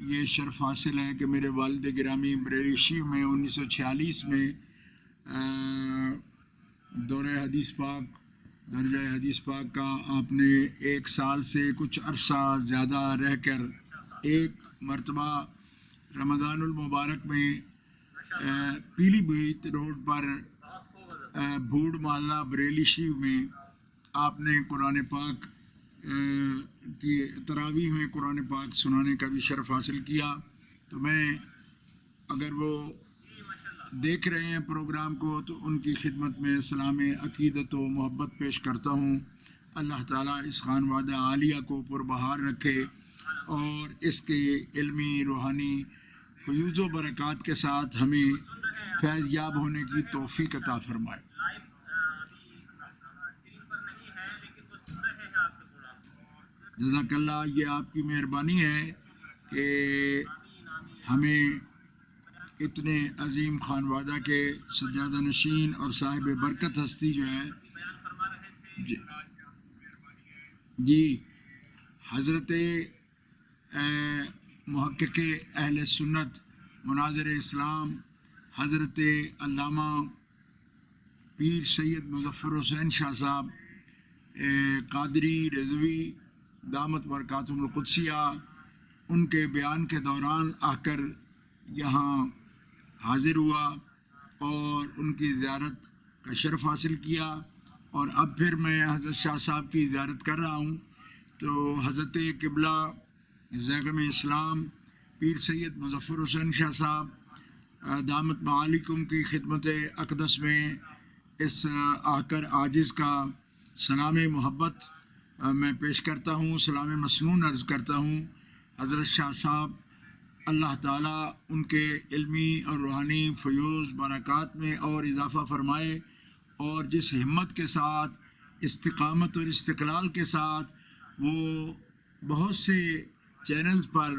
یہ شرف حاصل ہے کہ میرے والد گرامی بریلی شیو میں 1946 میں دورہ حدیث پاک درجہ حدیث پاک کا آپ نے 1 سال سے کچھ عرصہ زیادہ رہ کر ایک مرتبہ رمضان المبارک میں پیلی بھیت روڈ پر بھوڑ محلہ بریلی شیو میں آپ نے قرآن پاک کی تراویح میں قرآن پاک سنانے کا بھی شرف حاصل کیا. تو میں اگر وہ دیکھ رہے ہیں پروگرام کو تو ان کی خدمت میں سلام عقیدت و محبت پیش کرتا ہوں. اللہ تعالیٰ اس خانوادہ عالیہ کو پربہار رکھے اور اس کے علمی روحانی فیوز و برکات کے ساتھ ہمیں فیض یاب ہونے کی توفیق عطا فرمائے. جزاک اللہ. یہ آپ کی مہربانی ہے کہ ہمیں اتنے عظیم خانوادہ کے سجادہ نشین اور صاحب برکت ہستی جو ہے جی حضرت محقق اہل سنت مناظر اسلام حضرت علامہ پیر سید مظفر حسین شاہ صاحب قادری رضوی دامت برکاتہم القدسیہ ان کے بیان کے دوران آ کر یہاں حاضر ہوا اور ان کی زیارت کا شرف حاصل کیا. اور اب پھر میں حضرت شاہ صاحب کی زیارت کر رہا ہوں. تو حضرت قبلہ زیغم اسلام پیر سید مظفر حسین شاہ صاحب دامت معالکم کی خدمت اقدس میں اس آ کر عاجز کا سلام محبت میں پیش کرتا ہوں، سلام مسنون عرض کرتا ہوں. حضرت شاہ صاحب اللہ تعالیٰ ان کے علمی اور روحانی فیوز برکات میں اور اضافہ فرمائے، اور جس ہمت کے ساتھ استقامت اور استقلال کے ساتھ وہ بہت سے چینلز پر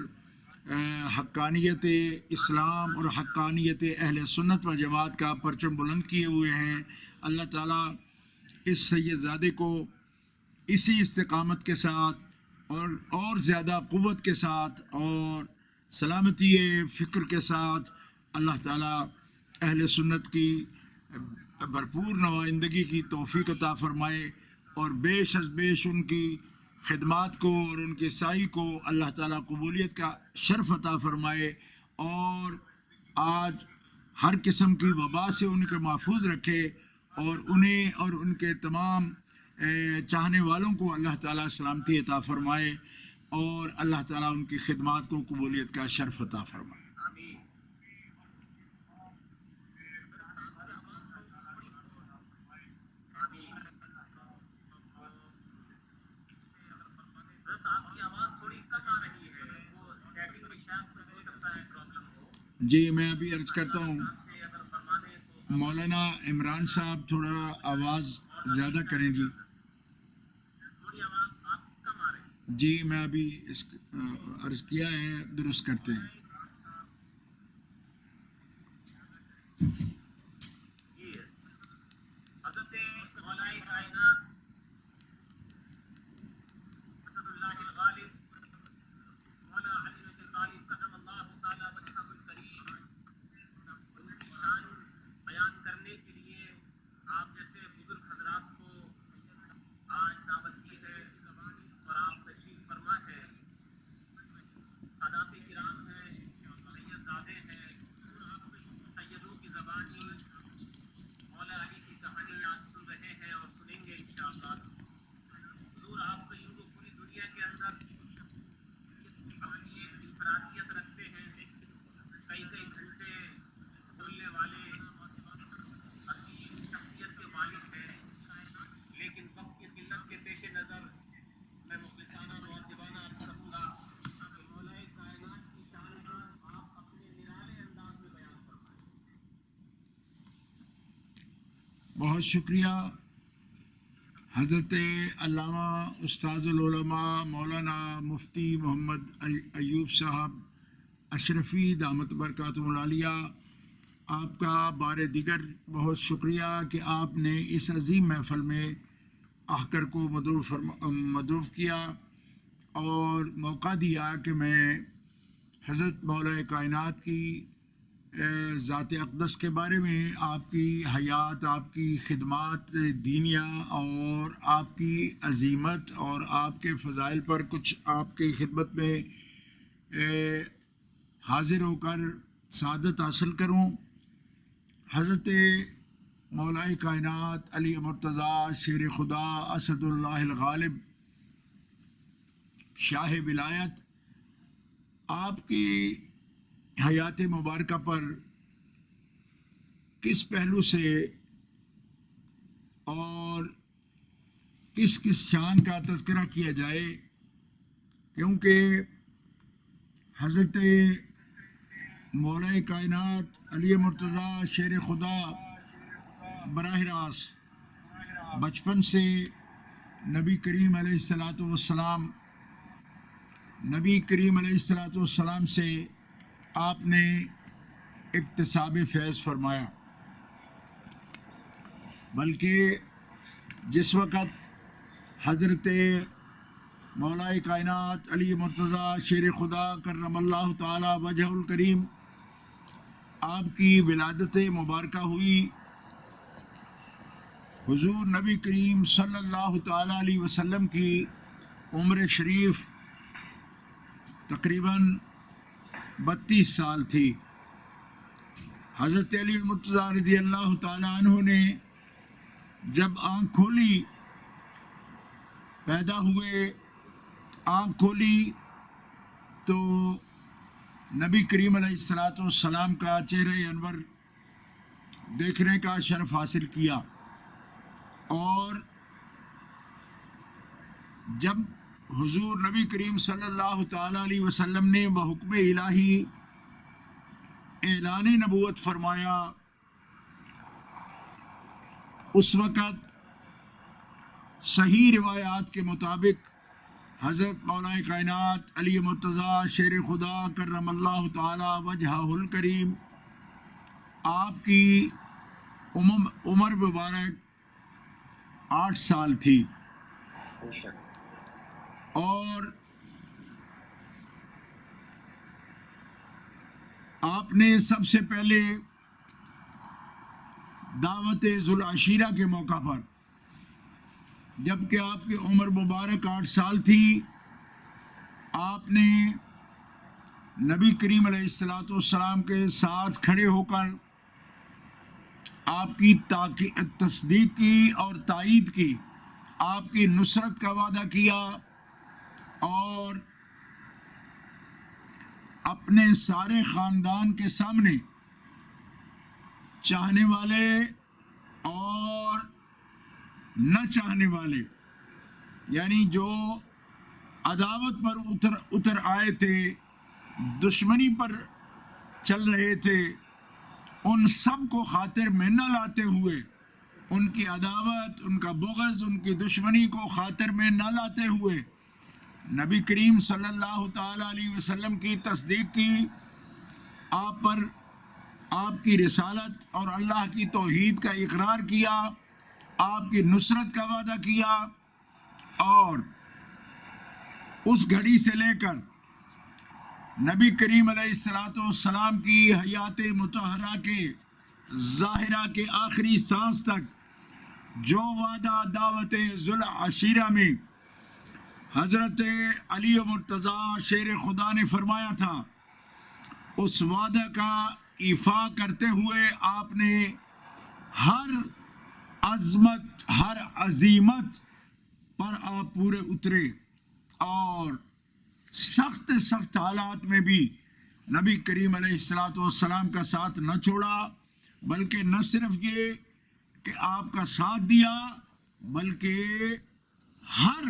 حقانیت اسلام اور حقانیت اہل سنت و جماعت کا پرچم بلند کیے ہوئے ہیں، اللہ تعالیٰ اس سید زادے کو اسی استقامت کے ساتھ اور زیادہ قوت کے ساتھ اور سلامتی فکر کے ساتھ اللہ تعالیٰ اہل سنت کی بھرپور نمائندگی کی توفیق عطا فرمائے، اور بیش از بیش ان کی خدمات کو اور ان کے سائی کو اللہ تعالیٰ قبولیت کا شرف عطا فرمائے، اور آج ہر قسم کی وبا سے ان کو محفوظ رکھے، اور انہیں اور ان کے تمام چاہنے والوں کو اللہ تعالیٰ سلامتی عطا فرمائے، اور اللہ تعالیٰ ان کی خدمات کو قبولیت کا شرف عطا فرمائے. جی میں ابھی عرض کرتا ہوں مولانا عمران صاحب تھوڑا آواز زیادہ کریں. جی میں ابھی عرض کیا ہے، درست کرتے ہیں. بہت شکریہ حضرت علامہ استاذ العلماء مولانا مفتی محمد ایوب صاحب اشرفی دامت برکاتہم العالیہ. آپ کا بار دیگر بہت شکریہ کہ آپ نے اس عظیم محفل میں آ کر کو مدعو کیا اور موقع دیا کہ میں حضرت مولا کائنات کی ذات اقدس کے بارے میں، آپ کی حیات، آپ کی خدمات دینیہ اور آپ کی عظیمت اور آپ کے فضائل پر کچھ آپ کی خدمت میں حاضر ہو کر سعادت حاصل کروں۔ حضرت مولا کائنات علی مرتضیٰ شیر خدا اسد اللہ الغالب شاہ ولایت، آپ کی حیات مبارکہ پر کس پہلو سے اور کس شان کا تذکرہ کیا جائے، کیونکہ حضرت مولا کائنات علی مرتضیٰ شیر خدا براہ راست بچپن سے نبی کریم علیہ الصلاۃ والسلام سے آپ نے اکتساب فیض فرمایا، بلکہ جس وقت حضرت مولا کائنات علی مرتضیٰ شیر خدا کرم اللہ تعالی وجہ الکریم آپ کی ولادت مبارکہ ہوئی، حضور نبی کریم صلی اللہ تعالی علیہ وسلم کی عمر شریف تقریباً 32 سال تھی۔ حضرت علی مرتضیٰ رضی اللہ تعالی عنہ نے جب آنکھ کھولی، پیدا ہوئے، آنکھ کھولی تو نبی کریم علیہ الصلاۃ والسلام کا چہرہ انور دیکھنے کا شرف حاصل کیا، اور جب حضور نبی کریم صلی اللہ تعالی علیہ وسلم نے بحکم الہی اعلان نبوت فرمایا، اس وقت صحیح روایات کے مطابق حضرت مولا کائنات علی مرتضیٰ شیر خدا کرم اللہ تعالی وجہہ الکریم آپ کی عمر مبارک 8 سال تھی، اور آپ نے سب سے پہلے دعوت ذوالعشیرہ کے موقع پر، جب کہ آپ کی عمر مبارک 8 سال تھی، آپ نے نبی کریم علیہ الصلاۃ والسلام کے ساتھ کھڑے ہو کر آپ کی تصدیق کی اور تائید کی، آپ کی نصرت کا وعدہ کیا، اور اپنے سارے خاندان کے سامنے چاہنے والے اور نہ چاہنے والے، یعنی جو عداوت پر اتر آئے تھے، دشمنی پر چل رہے تھے، ان سب کو خاطر میں نہ لاتے ہوئے، ان کی عداوت، ان کا بغض، ان کی دشمنی کو خاطر میں نہ لاتے ہوئے نبی کریم صلی اللہ تعالی علیہ وسلم کی تصدیق کی، آپ پر آپ کی رسالت اور اللہ کی توحید کا اقرار کیا، آپ کی نصرت کا وعدہ کیا، اور اس گھڑی سے لے کر نبی کریم علیہ الصلاۃ والسلام کی حیات مطہرہ کے ظاہرہ کے آخری سانس تک جو وعدہ دعوت ذوالعشیرہ میں حضرت علی مرتضیٰ شیر خدا نے فرمایا تھا، اس وعدہ کا ایفا کرتے ہوئے آپ نے ہر عظمت، ہر عظیمت پر آپ پورے اترے، اور سخت حالات میں بھی نبی کریم علیہ الصلاۃ والسلام کا ساتھ نہ چھوڑا، بلکہ نہ صرف یہ کہ آپ کا ساتھ دیا، بلکہ ہر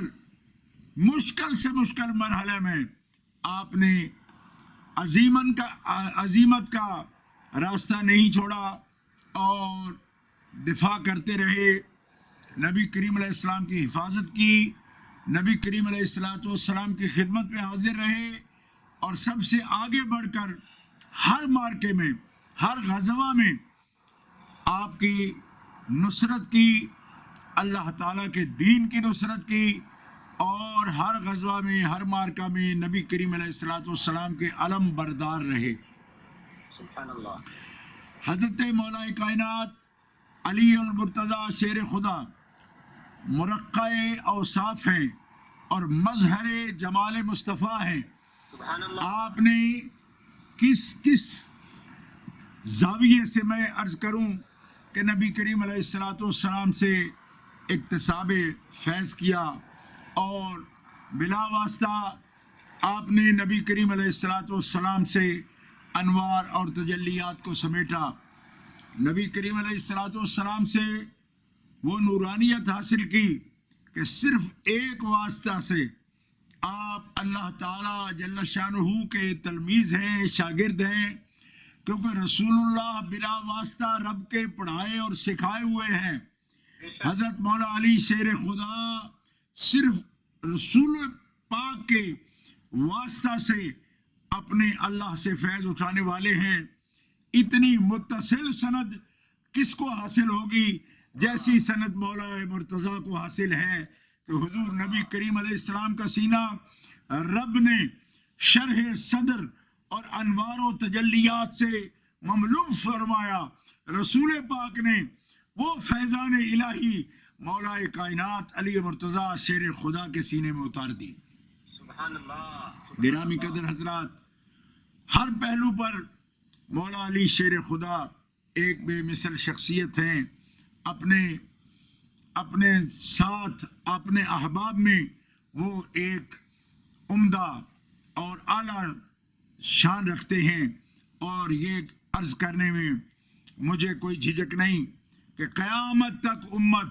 مشکل سے مشکل مرحلے میں آپ نے عظیمت کا راستہ نہیں چھوڑا اور دفاع کرتے رہے، نبی کریم علیہ السلام کی حفاظت کی، نبی کریم علیہ الصلاۃ والسلام کی خدمت میں حاضر رہے، اور سب سے آگے بڑھ کر ہر مارکے میں، ہر غزوہ میں آپ کی نصرت کی، اللہ تعالیٰ کے دین کی نصرت کی، اور ہر غزوہ میں ہر مارکہ میں نبی کریم علیہ الصلوۃ والسلام کے علم بردار رہے۔ سبحان اللہ۔ حضرت مولا کائنات علی المرتضیٰ شیر خدا مرقع اوصاف ہیں اور مظہر جمال مصطفیٰ ہیں۔ سبحان اللہ۔ آپ نے کس زاویے سے میں عرض کروں کہ نبی کریم علیہ الصلوۃ والسلام سے اکتساب فیض کیا، اور بلا واسطہ آپ نے نبی کریم علیہ الصلوۃ والسلام سے انوار اور تجلیات کو سمیٹا۔ نبی کریم علیہ الصلوۃ والسلام سے وہ نورانیت حاصل کی کہ صرف ایک واسطہ سے آپ اللہ تعالیٰ جل شانہ کے تلمیذ ہیں، شاگرد ہیں، کیونکہ رسول اللہ بلا واسطہ رب کے پڑھائے اور سکھائے ہوئے ہیں۔ حضرت مولا علی شیر خدا صرف رسول پاک کے واسطہ سے اپنے اللہ سے فیض اٹھانے والے ہیں۔ اتنی متصل سند کس کو حاصل ہوگی جیسی سند مولا مرتضیٰ کو حاصل ہے کہ حضور نبی کریم علیہ السلام کا سینہ رب نے شرح صدر اور انوار و تجلیات سے مملو فرمایا۔ رسول پاک نے وہ فیضان الہی مولا کائنات علی مرتضیٰ شیر خدا کے سینے میں اتار دی۔ سبحان اللہ۔ گرامی قدر حضرات، ہر پہلو پر مولا علی شیر خدا ایک بے مثل شخصیت ہیں۔ اپنے ساتھ اپنے احباب میں وہ ایک عمدہ اور اعلیٰ شان رکھتے ہیں، اور یہ عرض کرنے میں مجھے کوئی جھجک نہیں کہ قیامت تک امت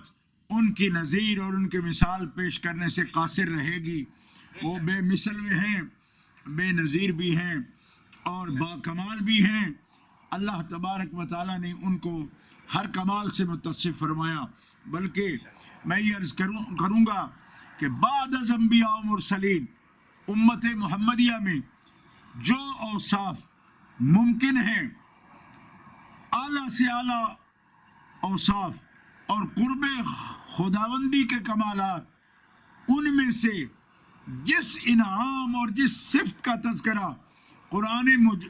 ان کی نظیر اور ان کے مثال پیش کرنے سے قاصر رہے گی۔ وہ بے مثل بھی ہیں، بے نظیر بھی ہیں اور با کمال بھی ہیں۔ اللہ تبارک و تعالیٰ نے ان کو ہر کمال سے متصف فرمایا۔ بلکہ میں یہ عرض کروں گا کہ بعد از انبیاء و مرسلین امت محمدیہ میں جو اوصاف ممکن ہیں، اعلیٰ سے اعلیٰ اوصاف اور قرب خداوندی کے کمالات، ان میں سے جس انعام اور جس صفت کا تذکرہ قرآن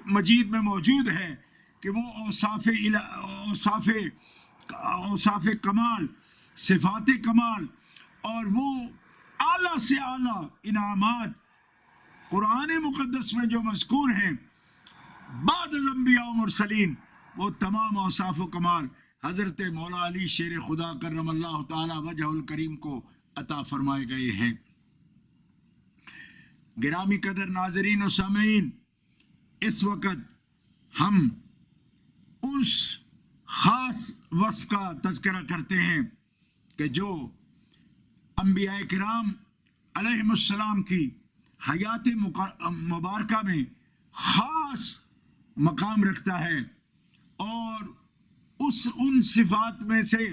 مجید میں موجود ہے کہ وہ اوصاف کمال، صفات کمال اور وہ اعلیٰ سے اعلیٰ انعامات قرآن مقدس میں جو مذکور ہیں بعد از انبیاء و مرسلین، وہ تمام اوصاف و کمال حضرت مولا علی شیر خدا کرم اللہ تعالی وجہ الکریم کو عطا فرمائے گئے ہیں۔ گرامی قدر ناظرین و سامعین، اس وقت ہم اس خاص وصف کا تذکرہ کرتے ہیں کہ جو انبیاء کرام علیہم السلام کی حیات مبارکہ میں خاص مقام رکھتا ہے، اور ان صفات میں سے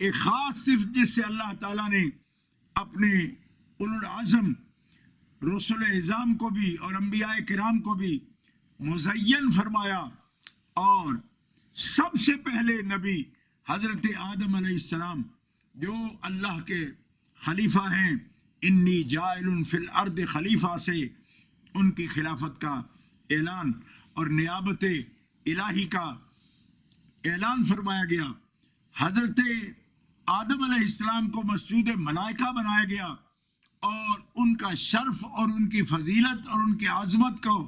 ایک خاص صفت جس سے اللہ تعالیٰ نے اپنے اولو العزم رسول اعظام کو بھی اور انبیاء کرام کو بھی مزین فرمایا، اور سب سے پہلے نبی حضرت آدم علیہ السلام جو اللہ کے خلیفہ ہیں، انی جاعل فی الارض خلیفہ سے ان کی خلافت کا اعلان اور نیابت الہی کا اعلان فرمایا گیا۔ حضرت آدم علیہ السلام کو مسجود ملائکہ بنایا گیا، اور ان کا شرف اور ان کی فضیلت اور ان کی عظمت کو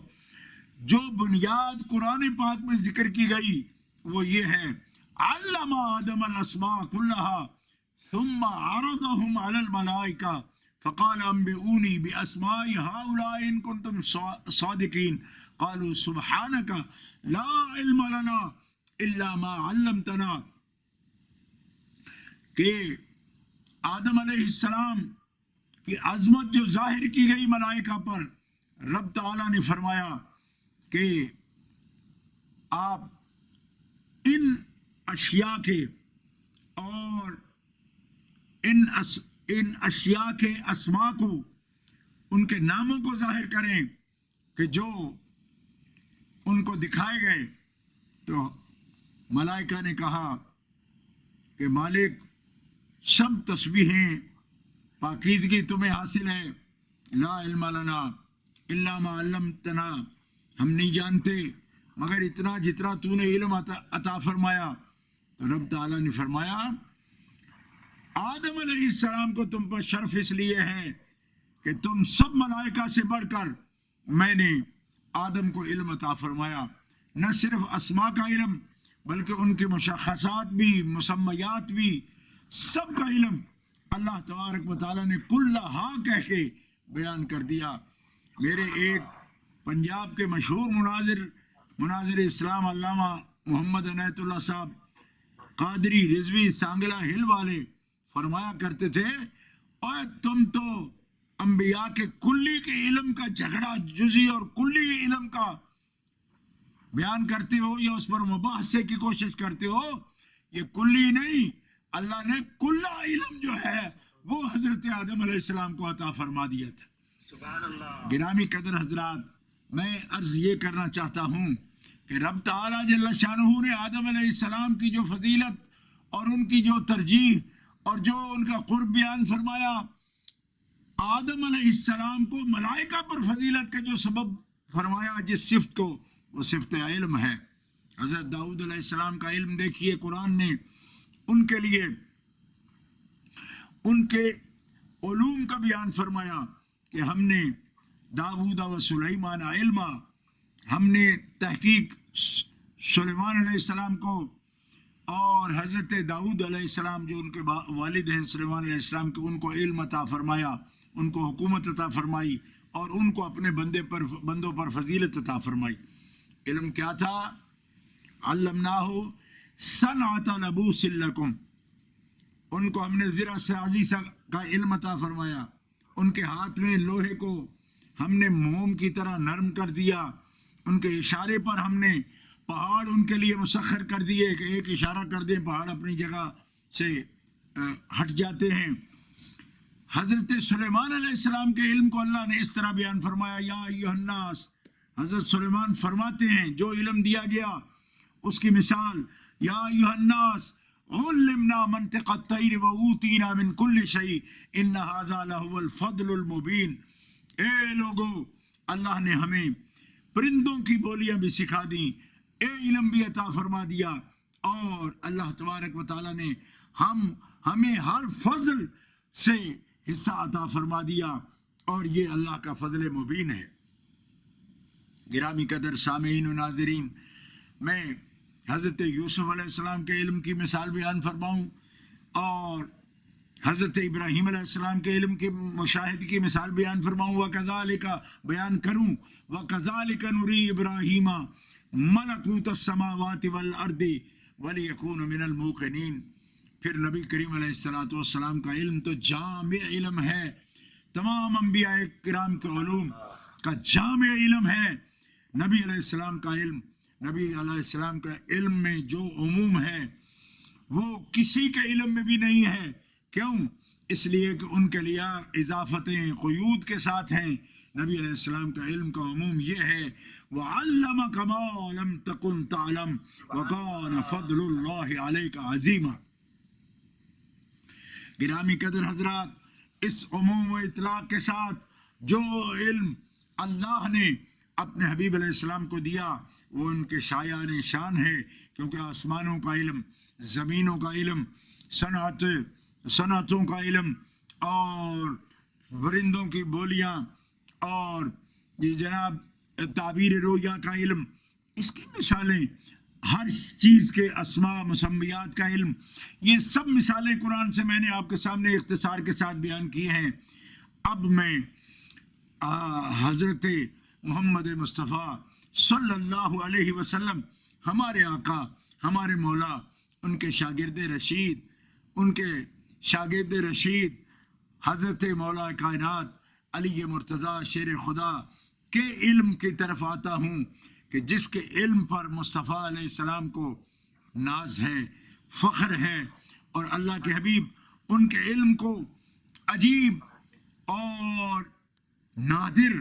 جو بنیاد قرآن پاک میں ذکر کی گئی وہ یہ ہے، علم آدم الاسماء كلها ثم عرضهم على الملائکہ فقال انبئونی باسماء هؤلاء ان کنتم صادقین قالوا سبحانك لا علم لنا الا ما علمتنا۔ کہ آدم علیہ السلام کی عظمت جو ظاہر کی گئی ملائکہ پر، رب تعالیٰ نے فرمایا کہ آپ ان اشیاء کے اور ان اشیاء کے اسماء کو، ان کے ناموں کو ظاہر کریں کہ جو ان کو دکھائے گئے۔ تو ملائکہ نے کہا کہ مالک، سب تسبیحیں پاکیزگی تمہیں حاصل ہے. لا علم لنا الا ما علمتنا، ہم نہیں جانتے مگر اتنا جتنا تو نے علم عطا فرمایا. تو رب تعالیٰ نے فرمایا آدم علیہ السلام کو تم پر شرف اس لیے ہے کہ تم سب ملائکہ سے بڑھ کر میں نے آدم کو علم عطا فرمایا. نہ صرف اسماء کا علم بلکہ ان کی مشخصات بھی، مسمیات بھی، سب کا علم اللہ تبارک و تعالیٰ نے کلھا کہہ کے بیان کر دیا. میرے ایک پنجاب کے مشہور مناظر اسلام علامہ محمد عنایت اللہ صاحب قادری رضوی سانگلہ ہل والے فرمایا کرتے تھے اور تم تو انبیاء کے کلی کے علم کا جھگڑا جزی اور کلی علم کا بیان کرتے ہو یا اس پر مباحثے کی کوشش کرتے ہو. یہ کلی نہیں، اللہ نے کلا علم جو ہے وہ حضرت آدم علیہ السلام کو عطا فرما دیا تھا. سبحان اللہ. گرامی قدر حضرات، میں عرض یہ کرنا چاہتا ہوں کہ رب تعالیٰ جل شانہ نے آدم علیہ السلام کی جو فضیلت اور ان کی جو ترجیح اور جو ان کا قرب بیان فرمایا، آدم علیہ السلام کو ملائکہ پر فضیلت کا جو سبب فرمایا جس صفت کو، وہ صفت علم ہے. حضرت داؤد علیہ السلام کا علم دیکھیے، قرآن نے ان کے لیے ان کے علوم کا بیان فرمایا کہ ہم نے داؤد و سلیمان علما، ہم نے تحقیق سلیمان علیہ السلام کو اور حضرت داؤد علیہ السلام جو ان کے والد ہیں سلیمان علیہ السلام کے، ان کو علم عطا فرمایا، ان کو حکومت عطا فرمائی اور ان کو اپنے بندوں پر فضیلت عطا فرمائی. علم کیا تھا؟ علمناہ صنعۃ لبوس لکم، ان کو ہم نے زرع سازی کا علم عطا فرمایا. ان کے ہاتھ میں لوہے کو ہم نے موم کی طرح نرم کر دیا. ان کے اشارے پر ہم نے پہاڑ ان کے لیے مسخر کر دیے کہ ایک اشارہ کر دیں پہاڑ اپنی جگہ سے ہٹ جاتے ہیں. حضرت سلیمان علیہ السلام کے علم کو اللہ نے اس طرح بیان فرمایا، یا ایھا الناس. حضرت سلیمان فرماتے ہیں جو علم دیا گیا اس کی مثال، یا ایھا الناس علمنا منطق الطیر واوتینا من کل شیء ان ھذا لہو الفضل المبین. اے لوگو، اللہ نے ہمیں پرندوں کی بولیاں بھی سکھا دیں، اے علم بھی عطا فرما دیا، اور اللہ تبارک و تعالیٰ نے ہمیں ہر فضل سے حصہ عطا فرما دیا، اور یہ اللہ کا فضل مبین ہے. گرامی قدر سامعین و ناظرین، میں حضرت یوسف علیہ السلام کے علم کی مثال بیان فرماؤں اور حضرت ابراہیم علیہ السلام کے علم کے مشاہد کی مثال بیان فرماؤں، وَكَذَلِكَ بیان کروں، وَكَذَلِكَ نُرِي إِبْرَاهِيمَ مَلَكُوتَ السَّمَاوَاتِ وَالْأَرْضِ وَلِيَكُونَ مِنَ الْمُوقِنِينَ. پھر نبی کریم علیہ السلام کا علم تو جامع علم ہے، تمام انبیاء کرام کے علوم کا جامع علم ہے. نبی علیہ السلام کا علم، نبی علیہ السلام کا علم میں جو عموم ہے وہ کسی کے علم میں بھی نہیں ہے. کیوں؟ اس لیے کہ ان کے لیے اضافتیں قیود کے ساتھ ہیں. نبی علیہ السلام کا علم کا عموم یہ ہے، وَعَلَّمَكَ مَا لَمْ تَكُنْ تَعْلَمْ وَكَانَ فَضْلُ اللَّهِ عَلَيْكَ عَظِيمًا. گرامی قدر حضرات، اس عموم و اطلاق کے ساتھ جو علم اللہ نے اپنے حبیب علیہ السلام کو دیا وہ ان کے شایان شان ہے، کیونکہ آسمانوں کا علم، زمینوں کا علم، صنعتوں کا علم اور پرندوں کی بولیاں اور یہ جناب تعبیر رویا کا علم، اس کی مثالیں، ہر چیز کے اسماء مسمیات کا علم، یہ سب مثالیں قرآن سے میں نے آپ کے سامنے اختصار کے ساتھ بیان کی ہیں. اب میں حضرت محمد مصطفیٰ صلی اللہ علیہ وسلم، ہمارے آقا، ہمارے مولا، ان کے شاگرد رشید حضرت مولا کائنات علی مرتضیٰ شیر خدا کے علم کی طرف آتا ہوں کہ جس کے علم پر مصطفیٰ علیہ السلام کو ناز ہے، فخر ہے، اور اللہ کے حبیب ان کے علم کو عجیب اور نادر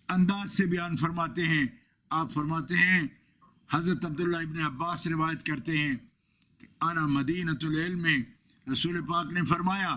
انداز سے بیان فرماتے ہیں. آپ فرماتے ہیں، حضرت عبداللہ ابن عباس روایت کرتے ہیں کہ انا مدینۃ العلم، رسول پاک نے فرمایا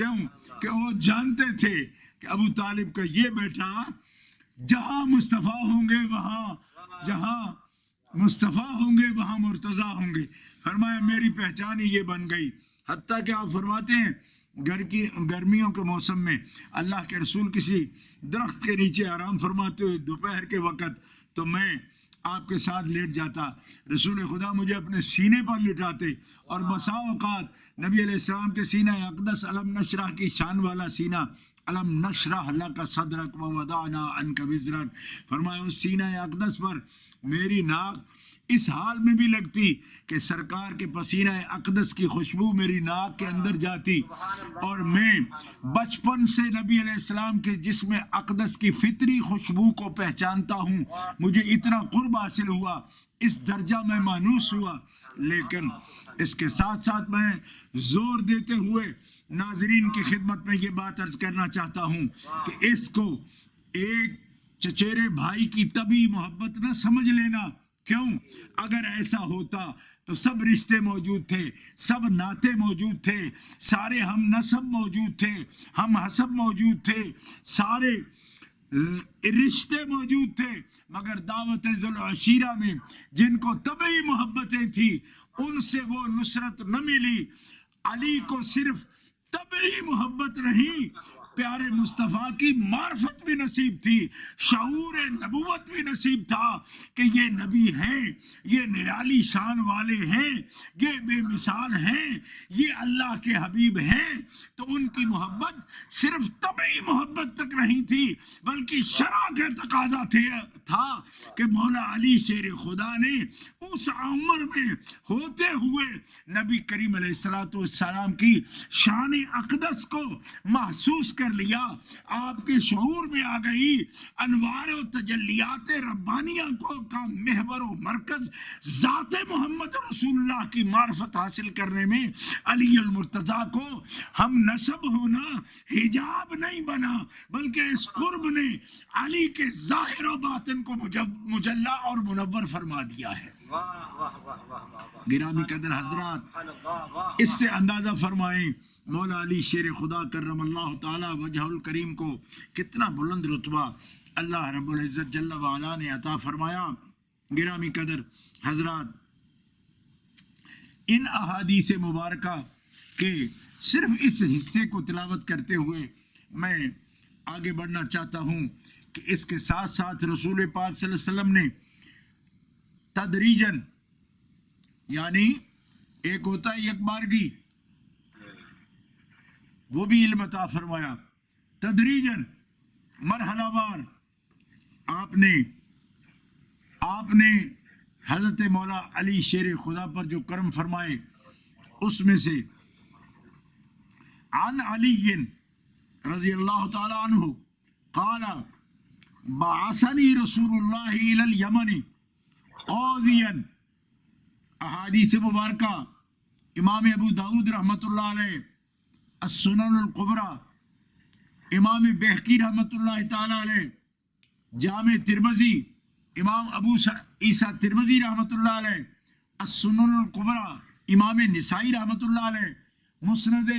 کیوں کہ وہ جانتے تھے کہ ابو طالب کا یہ بیٹا جہاں مصطفیٰ ہوں گے وہاں مرتضیٰ ہوں گے. فرمایا میری پہچان ہی یہ بن گئی. حتیٰ کہ آپ فرماتے ہیں گرمیوں کے موسم میں اللہ کے رسول کسی درخت کے نیچے آرام فرماتے ہوئے دوپہر کے وقت تو میں آپ کے ساتھ لیٹ جاتا. رسول خدا مجھے اپنے سینے پر لٹاتے اور بسا اوقات نبی علیہ السلام کے سینہ اقدس علم نشرح کی شان والا سینہ، علم نشرح لک صدرک ووضعنا عنک وزرک، فرمایا اس سینہ اقدس پر میری ناک اس حال میں بھی لگتی کہ سرکار کے پسینہ اقدس کی خوشبو میری ناک کے اندر جاتی، اور میں بچپن سے نبی علیہ السلام کے جسم اقدس کی فطری خوشبو کو پہچانتا ہوں. مجھے اتنا قرب حاصل ہوا، اس درجہ میں مانوس ہوا. لیکن اس کے ساتھ ساتھ میں زور دیتے ہوئے ناظرین کی خدمت میں یہ بات عرض کرنا چاہتا ہوں کہ اس کو ایک چچیرے بھائی کی طبی محبت نہ سمجھ لینا. کیوں؟ اگر ایسا ہوتا تو سب رشتے موجود تھے، سب ناطے موجود تھے، سارے ہم نسب موجود تھے، ہم حسب موجود تھے، سارے رشتے موجود تھے، مگر دعوت ذوالعشیرہ میں جن کو طبعی محبتیں تھی ان سے وہ نصرت نہ ملی. علی کو صرف طبعی محبت نہیں، پیارے مصطفیٰ کی معرفت بھی نصیب تھی، شعور نبوت بھی نصیب تھا کہ یہ نبی ہیں، یہ نرالی شان والے ہیں، یہ بے مثال ہیں، یہ اللہ کے حبیب ہیں. تو ان کی محبت صرف طبعی محبت تک نہیں تھی بلکہ شرع کا تقاضا تھا کہ مولا علی شیر خدا نے اس عمر میں ہوتے ہوئے نبی کریم علیہ السلام کی شان اقدس کو محسوس کر لیا. آپ کے شعور میں آ گئی انوار و تجلیات ربانیہ کا محور و مرکز ذات محمد رسول اللہ کی معرفت حاصل کرنے میں علی المرتضیٰ کو ہم نسب ہونا حجاب نہیں بنا، بلکہ اس قرب نے علی کے ظاہر و باطن کو مجلہ اور منور فرما دیا ہے. گرامی قدر حضرات، اس سے اندازہ فرمائیں مولا علی شیر خدا کرم اللہ تعالی وجہ الکریم کو کتنا بلند رتبہ اللہ رب العزت جل وعلا نے عطا فرمایا. گرامی قدر حضرات، ان احادیث مبارکہ کے صرف اس حصے کو تلاوت کرتے ہوئے میں آگے بڑھنا چاہتا ہوں کہ اس کے ساتھ ساتھ رسول پاک صلی اللہ علیہ وسلم نے تدریجاً، یعنی ایک ہوتا ہے یک بارگی، وہ بھی علم عطا فرمایا، تدریجاً مرحلہ وار آپ نے حضرت مولا علی شیر خدا پر جو کرم فرمائے اس میں سے عن علی رضی اللہ تعالی عنہ قال بعثنی رسول اللہ الی الیمن قاضیا. احادیث مبارکہ امام ابو داود رحمۃ اللہ علیہ السنن القبری، امام بہقی رحمۃ اللہ تعالی علیہ جامع ترمذی، امام ابو عیسیٰ ترمذی رحمۃ اللہ علیہ السنن القبری، امام نسائی رحمۃ اللہ علیہ مسند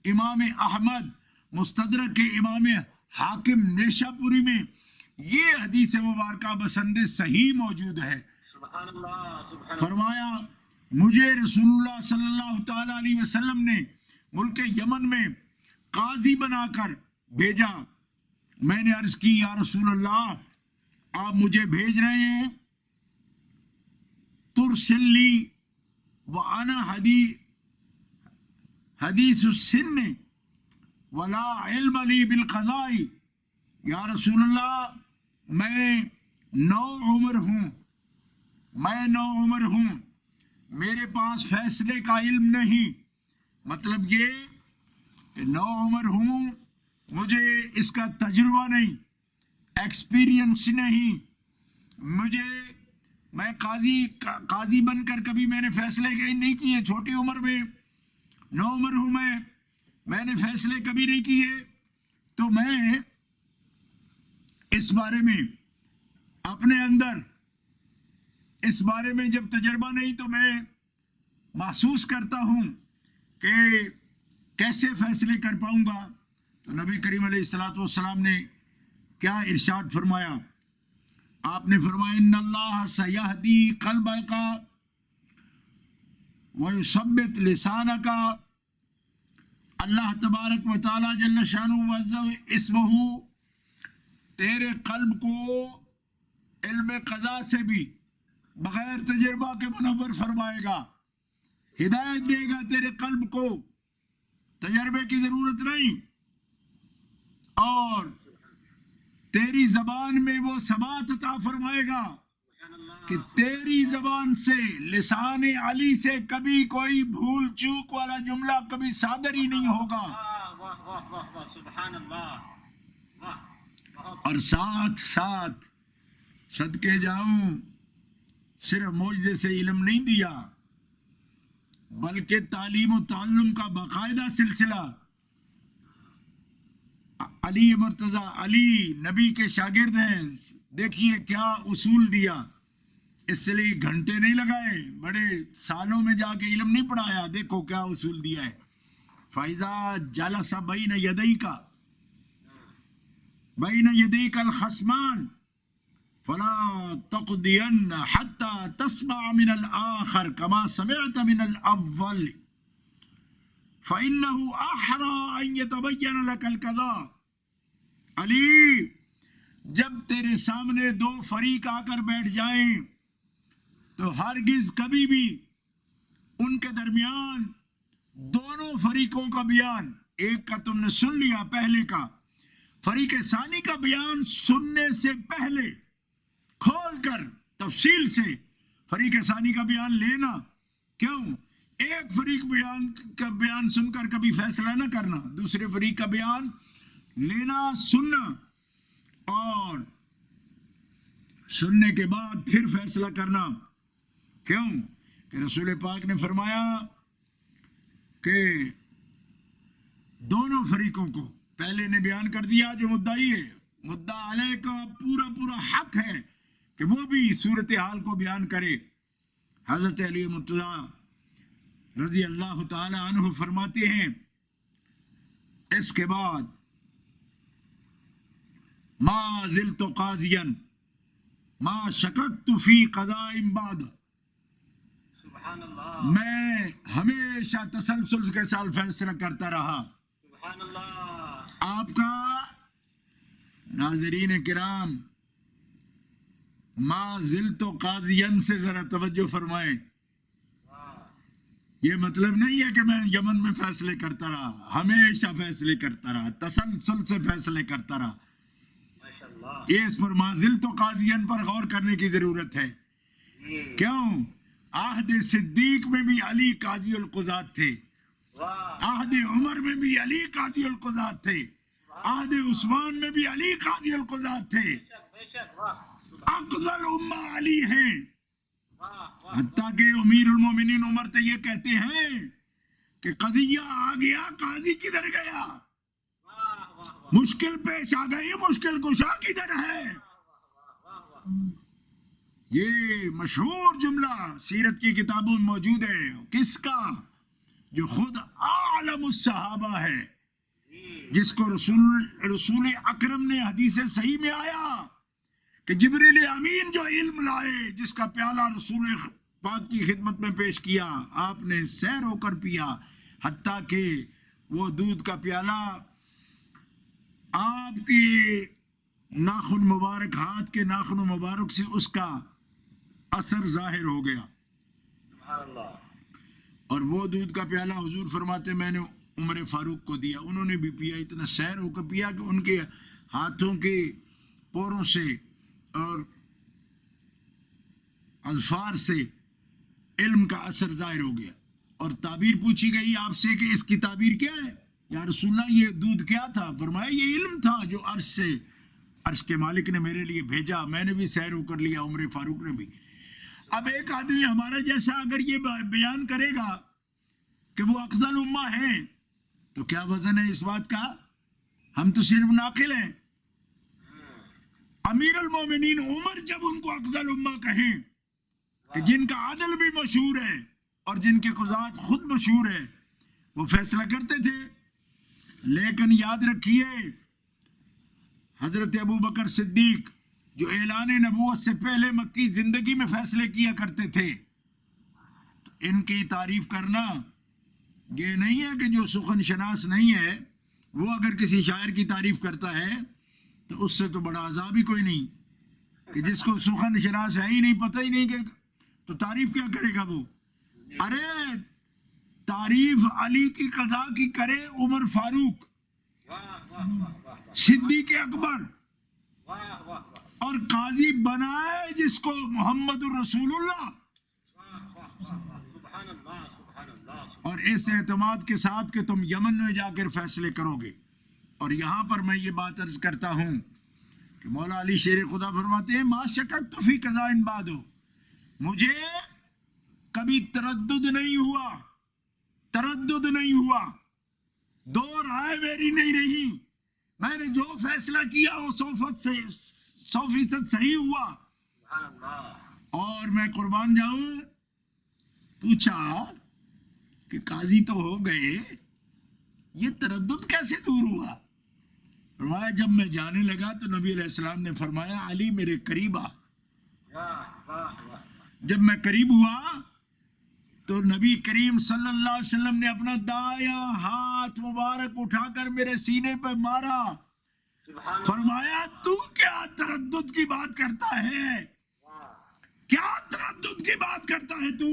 امام احمد، مستدرک امام حاکم نیشا پوری میں یہ حدیث مبارکہ بسند صحیح موجود ہے. فرمایا مجھے رسول اللہ صلی اللہ تعالی علیہ وسلم نے ملک یمن میں قاضی بنا کر بھیجا. میں نے عرض کی یا رسول اللہ آپ مجھے بھیج رہے ہیں ترسل لی وانا حدیث السن ولا علم لی بالقضاء. یا رسول اللہ میں نو عمر ہوں، میرے پاس فیصلے کا علم نہیں. مطلب یہ کہ نو عمر ہوں، مجھے اس کا تجربہ نہیں، ایکسپیرینس نہیں. میں قاضی بن کر کبھی میں نے فیصلے نہیں کیے. چھوٹی عمر میں 9 عمر ہوں میں نے فیصلے کبھی نہیں کیے. تو میں اس بارے میں اپنے اندر اس بارے میں جب تجربہ نہیں تو میں محسوس کرتا ہوں کہ کیسے فیصلے کر پاؤں گا؟ تو نبی کریم علیہ الصلوۃ والسلام نے کیا ارشاد فرمایا؟ آپ نے فرمایا ان اللہ سیہدی قلبک ویثبت لسانک، اللہ تبارک و تعالی جل شانہ وعز اسمہ تیرے قلب کو علم قضاء سے بھی بغیر تجربہ کے منور فرمائے گا، ہدایت دے گا تیرے قلب کو، تجربے کی ضرورت نہیں، اور تیری زبان میں وہ ثبات عطا فرمائے گا کہ تیری زبان سے، لسان علی سے کبھی کوئی بھول چوک والا جملہ کبھی صادر ہی نہیں ہوگا۔ واہ واہ واہ واہ سبحان اللہ، واہ بہت اور ساتھ ساتھ صدقے جاؤں، صرف معجزے سے علم نہیں دیا بلکہ تعلیم و تعلم کا باقاعدہ سلسلہ۔ علی مرتضی علی نبی کے شاگرد ہیں، دیکھیے کیا اصول دیا، اس لیے گھنٹے نہیں لگائے، بڑے سالوں میں جا کے علم نہیں پڑھایا، دیکھو کیا اصول دیا ہے۔ فَإِذَا جَلَسَ بَيْنَ يَدَيْكَ الْخَصْمَانِ فَلَا تَقْضِيَنَّ حَتَّى تَسْمَعَ مِنَ الْآخَرِ كَمَا سَمِعْتَ مِنَ الْأَوَّلِ فَإِنَّهُ أَحْرَى أَن يَتَبَيَّنَ لَكَ الْقَضَاءُ۔ علی، جب تیرے سامنے دو فریق آ کر بیٹھ جائیں تو ہرگز کبھی بھی ان کے درمیان دونوں فریقوں کا بیان، ایک کا تم نے سن لیا پہلے کا، فریق ثانی کا بیان سننے سے پہلے کھول کر تفصیل سے فریق ثانی کا بیان لینا۔ کیوں؟ ایک فریق کا بیان سن کر کبھی فیصلہ نہ کرنا، دوسرے فریق کا بیان لینا، سننا، اور سننے کے بعد پھر فیصلہ کرنا۔ کیوں کہ رسول پاک نے فرمایا کہ دونوں فریقوں کو پہلے نے بیان کر دیا، جو مدعی ہے، مدعا علیہ کا پورا حق ہے کہ وہ بھی صورتحال کو بیان کرے۔ حضرت علی مرتضی رضی اللہ تعالی عنہ فرماتے ہیں، اس کے بعد ما زلت قاضیا ما شککت فی قضاء بعد، سبحان اللہ، میں ہمیشہ تسلسل کے ساتھ فیصلہ کرتا رہا۔ سبحان اللہ، آپ کا ناظرین کرام ما زلت قاضیا سے ذرا توجہ فرمائیں، یہ مطلب نہیں ہے کہ میں یمن میں فیصلے کرتا رہا، ہمیشہ فیصلے کرتا رہا، تسلسل سے فیصلے کرتا رہا۔ ماشاء اللہ، یہ اس پر ما زلت قاضیا پر غور کرنے کی ضرورت ہے۔ کیوں؟ عہد صدیق میں بھی علی قاضی القضات تھے، واہ، عہد عمر میں بھی علی قاضی القضات تھے، عہد عثمان میں بھی علی قاضی القضات تھے، بے شک، واہ، افضل امہ علی ہیں۔ واہ واہ، حتیٰ کہ امیر المومنین عمر تو یہ کہتے ہیں کہ قضیہ آ گیا، قاضی کدھر گیا؟ واہ واہ، مشکل پیش آ گئی، مشکل کشا کدھر ہے؟ یہ مشہور جملہ سیرت کی کتابوں میں موجود ہے، کس کا؟ جو خود عالم الصحابہ ہے، جس کو رسول اکرم نے حدیث صحیح میں آیا کہ جبریل امین جو علم لائے، جس کا پیالہ رسول پاک کی خدمت میں پیش کیا، آپ نے سیر ہو کر پیا، حتیٰ کہ وہ دودھ کا پیالہ آپ کے ناخن مبارک، ہاتھ کے ناخن مبارک سے اس کا اثر ظاہر ہو گیا، سبحان اللہ، اور وہ دودھ کا پیالہ حضور فرماتے میں نے عمر فاروق کو دیا، انہوں نے بھی پیا، اتنا سیر ہو کر پیا کہ ان کے ہاتھوں کے پوروں سے اور اظفار سے علم کا اثر ظاہر ہو گیا، اور تعبیر پوچھی گئی آپ سے کہ اس کی تعبیر کیا ہے یا رسول اللہ، یہ دودھ کیا تھا؟ فرمایا یہ علم تھا جو عرش کے مالک نے میرے لیے بھیجا، میں نے بھی سیر ہو کر لیا، عمر فاروق نے بھی۔ اب ایک آدمی ہمارا جیسا اگر یہ بیان کرے گا کہ وہ افضل امہ ہیں تو کیا وزن ہے اس بات کا؟ ہم تو صرف ناقل ہیں۔ امیر المومنین عمر جب ان کو افضل امہ کہیں کہ جن کا عدل بھی مشہور ہے اور جن کے قضات خود مشہور ہے، وہ فیصلہ کرتے تھے. لیکن یاد رکھیے حضرت ابو بکر صدیق جو اعلان نبوت سے پہلے مکی زندگی میں فیصلے کیا کرتے تھے، تو ان کی تعریف کرنا یہ نہیں ہے کہ جو سخن شناس نہیں ہے وہ اگر کسی شاعر کی تعریف کرتا ہے تو اس سے تو بڑا عذاب ہی کوئی نہیں، کہ جس کو سخن شناس ہے ہی نہیں، پتہ ہی نہیں کہ تو تعریف کیا کرے گا وہ. ارے تعریف علی کی قضا کی کرے عمر فاروق، صدیق اکبر، اور قاضی بنائے جس کو محمد الرسول اللہ، اور اس اعتماد کے ساتھ کہ تم یمن میں جا کر فیصلے کرو گے. اور یہاں پر میں یہ بات عرض کرتا ہوں کہ مولا علی شیر خدا فرماتے ہیں ما شککت فی قضاء بعد، مجھے کبھی تردد نہیں ہوا، دو رائے میری نہیں رہی، میں نے جو فیصلہ کیا وہ 100% صحیح ہوا. اور میں قربان جاؤں، پوچھا کہ قاضی تو ہو گئے، یہ تردد کیسے دور ہوا؟ فرمایا جب میں جانے لگا تو نبی علیہ السلام نے فرمایا علی میرے قریب آ. جب میں قریب ہوا تو نبی کریم صلی اللہ علیہ وسلم نے اپنا دایاں ہاتھ مبارک اٹھا کر میرے سینے پہ مارا. فرمایا تو کیا تردد کی بات کرتا ہے؟ کیا تردد کی بات کرتا ہے تو؟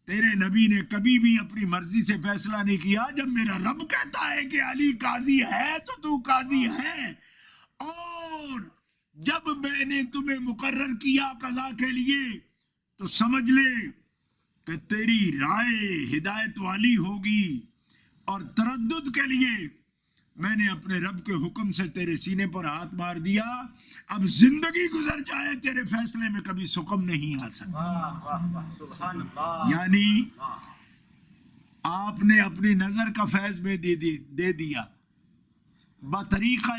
تیرے نبی نے کبھی بھی اپنی مرضی سے فیصلہ نہیں کیا. جب میرا رب کہتا ہے کہ علی قاضی ہے تو قاضی ہے، اور جب میں نے تمہیں مقرر کیا قضا کے لیے تو سمجھ لے کہ تیری رائے ہدایت والی ہوگی. اور تردد کے لیے میں نے اپنے رب کے حکم سے تیرے سینے پر ہاتھ مار دیا. اب زندگی گزر جائے تیرے فیصلے میں کبھی سکم نہیں آ سکتا. یعنی آپ نے اپنی نظر کا فیض میں دے دیا بطریقہ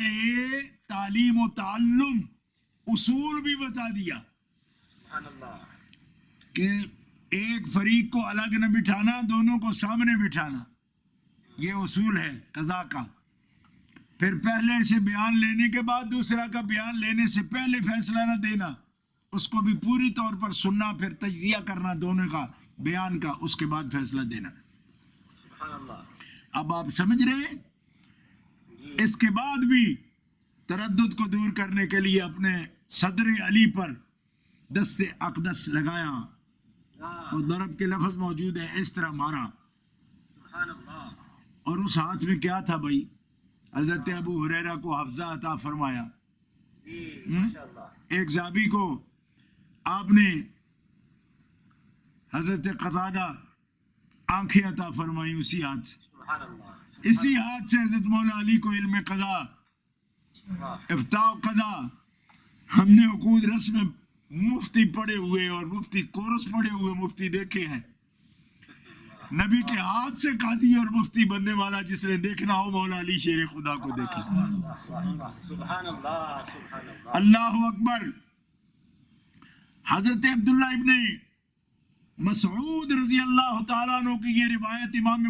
تعلیم و تعلم، اصول بھی بتا دیا کہ ایک فریق کو الگ نہ بٹھانا، دونوں کو سامنے بٹھانا، یہ اصول ہے قضا کا. پھر پہلے سے بیان لینے کے بعد دوسرا کا بیان لینے سے پہلے فیصلہ نہ دینا، اس کو بھی پوری طور پر سننا، پھر تجزیہ کرنا دونوں کا بیان کا، اس کے بعد فیصلہ دینا. اب آپ سمجھ رہے ہیں؟ اس کے بعد بھی تردد کو دور کرنے کے لیے اپنے صدر علی پر دست اقدس لگایا، اور ضرب کے لفظ موجود ہے، اس طرح مارا. اور اس ہاتھ میں کیا تھا بھائی؟ حضرت ابو ہریرہ کو حفظہ عطا فرمایا. ایک صحابی کو آپ نے حضرت قتادہ آنکھیں عطا فرمائی اسی ہاتھ سے. اسی ہاتھ سے حضرت مولا علی کو علم قضا، افتاء و قضا، ہم نے عقود رسم مفتی پڑھے ہوئے اور مفتی کورس پڑھے ہوئے مفتی دیکھے ہیں. نبی کے ہاتھ سے قاضی اور مفتی بننے والا جس نے دیکھنا ہو مولا علی شیر خدا کو دیکھا. اللہ اکبر. حضرت عبداللہ ابن مسعود رضی اللہ تعالیٰ عنہ کی یہ روایت امام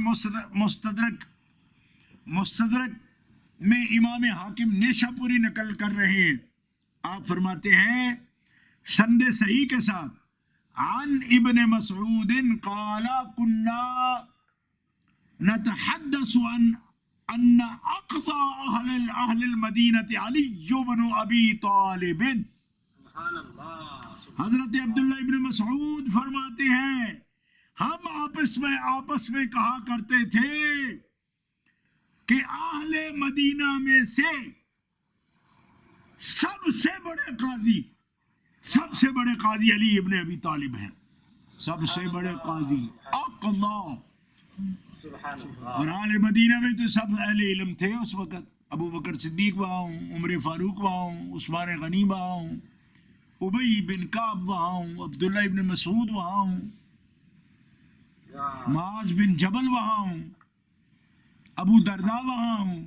مستدرک میں امام حاکم نیشاپوری نقل کر رہے ہیں. آپ فرماتے ہیں سند صحیح کے ساتھ عن ابن مسعود قال كنا نتحدث عن ان اقضى اهل المدينة علي بن ابي طالب. حضرت عبداللہ ابن مسعود فرماتے ہیں ہم آپس میں کہا کرتے تھے کہ اہل مدینہ میں سے سب سے بڑے قاضی علی ابن ابی طالب ہیں. سب سے بڑے قاضی اقضا. اور اہل مدینہ میں تو سب اہل علم تھے اس وقت. ابو بکر صدیق وہاں ہوں، عمر فاروق وہاں ہوں، عثمان غنی وہاں ہوں، ابی بن کعب وہاں ہوں، عبداللہ ابن مسعود وہاں ہوں، معاذ بن جبل وہاں ہوں، ابو درداء وہاں ہوں،